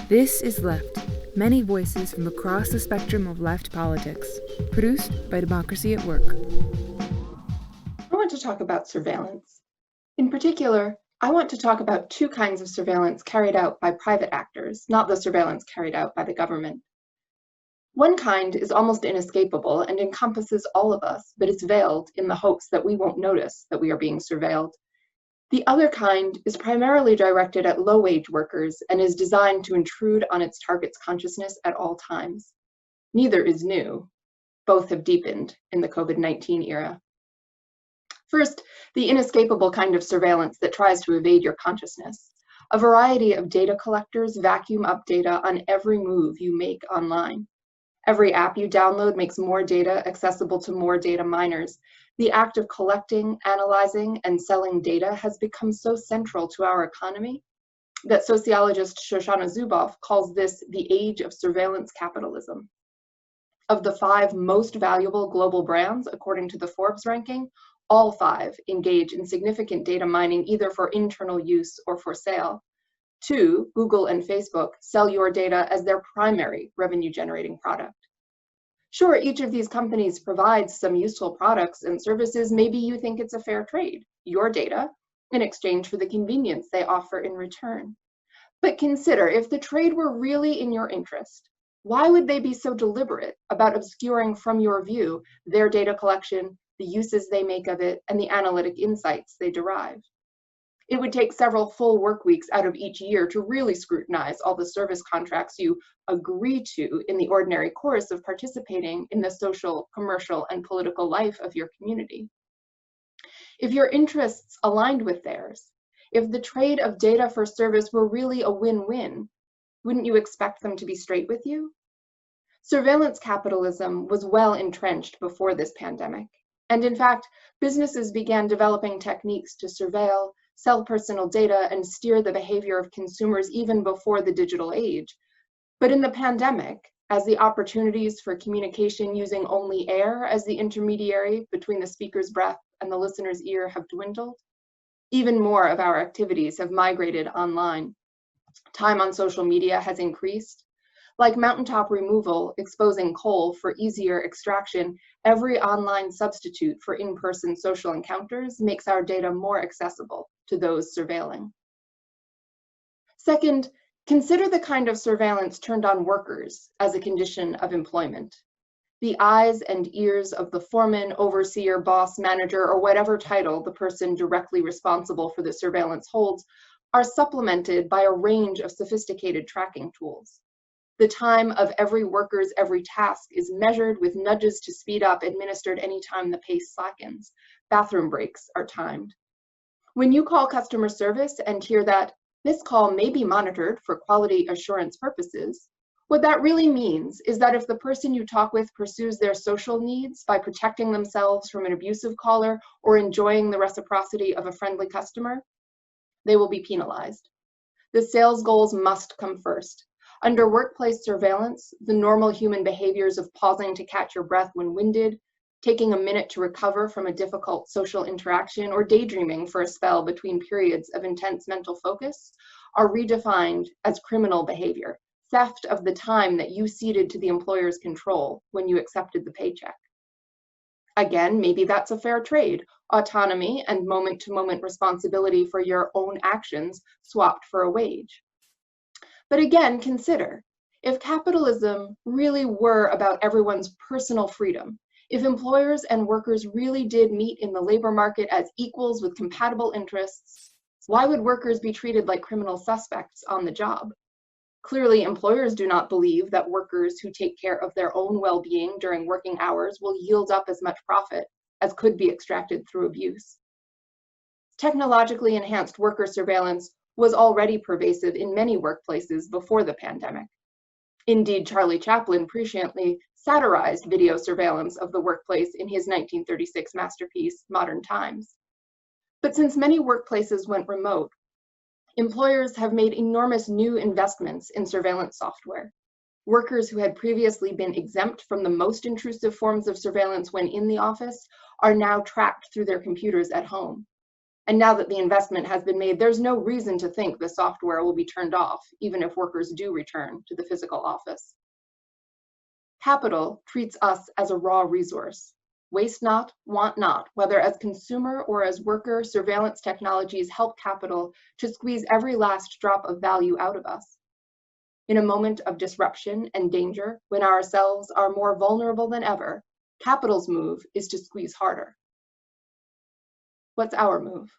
This is Left, many voices from across the spectrum of left politics, produced by Democracy at Work. I want to talk about surveillance. In particular, I want to talk about two kinds of surveillance carried out by private actors, not the surveillance carried out by the government. One kind is almost inescapable and encompasses all of us, but it's veiled in the hopes that we won't notice that we are being surveilled. The other kind is primarily directed at low-wage workers and is designed to intrude on its target's consciousness at all times. Neither is new. Both have deepened in the COVID-19 era. First, the inescapable kind of surveillance that tries to evade your consciousness. A variety of data collectors vacuum up data on every move you make online. Every app you download makes more data accessible to more data miners. The act of collecting, analyzing, and selling data has become so central to our economy that sociologist Shoshana Zuboff calls this the age of surveillance capitalism. Of the 5 most valuable global brands, according to the Forbes ranking, all 5 engage in significant data mining either for internal use or for sale. 2, Google and Facebook, sell your data as their primary revenue-generating product. Sure, each of these companies provides some useful products and services. Maybe you think it's a fair trade, your data, in exchange for the convenience they offer in return. But consider, if the trade were really in your interest, why would they be so deliberate about obscuring from your view their data collection, the uses they make of it, and the analytic insights they derive? It would take several full work weeks out of each year to really scrutinize all the service contracts you agree to in the ordinary course of participating in the social, commercial, and political life of your community. If your interests aligned with theirs, if the trade of data for service were really a win-win, wouldn't you expect them to be straight with you? Surveillance capitalism was well entrenched before this pandemic. And in fact, businesses began developing techniques to surveil, sell personal data, and steer the behavior of consumers even before the digital age. But in the pandemic, as the opportunities for communication using only air as the intermediary between the speaker's breath and the listener's ear have dwindled, even more of our activities have migrated online. Time on social media has increased. Like mountaintop removal exposing coal for easier extraction, every online substitute for in-person social encounters makes our data more accessible to those surveilling. Second, consider the kind of surveillance turned on workers as a condition of employment. The eyes and ears of the foreman, overseer, boss, manager, or whatever title the person directly responsible for the surveillance holds are supplemented by a range of sophisticated tracking tools. The time of every worker's every task is measured with nudges to speed up administered anytime the pace slackens. Bathroom breaks are timed. When you call customer service and hear that this call may be monitored for quality assurance purposes, what that really means is that if the person you talk with pursues their social needs by protecting themselves from an abusive caller or enjoying the reciprocity of a friendly customer, they will be penalized. The sales goals must come first. Under workplace surveillance, the normal human behaviors of pausing to catch your breath when winded, taking a minute to recover from a difficult social interaction, or daydreaming for a spell between periods of intense mental focus are redefined as criminal behavior, theft of the time that you ceded to the employer's control when you accepted the paycheck. Again, maybe that's a fair trade, autonomy and moment-to-moment responsibility for your own actions swapped for a wage. But again, consider, if capitalism really were about everyone's personal freedom, if employers and workers really did meet in the labor market as equals with compatible interests, why would workers be treated like criminal suspects on the job? Clearly, employers do not believe that workers who take care of their own well-being during working hours will yield up as much profit as could be extracted through abuse. Technologically enhanced worker surveillance was already pervasive in many workplaces before the pandemic. Indeed, Charlie Chaplin presciently satirized video surveillance of the workplace in his 1936 masterpiece, Modern Times. But since many workplaces went remote, employers have made enormous new investments in surveillance software. Workers who had previously been exempt from the most intrusive forms of surveillance when in the office are now tracked through their computers at home. And now that the investment has been made, there's no reason to think the software will be turned off, even if workers do return to the physical office. Capital treats us as a raw resource. Waste not, want not, whether as consumer or as worker, surveillance technologies help capital to squeeze every last drop of value out of us. In a moment of disruption and danger, when ourselves are more vulnerable than ever, capital's move is to squeeze harder. What's our move?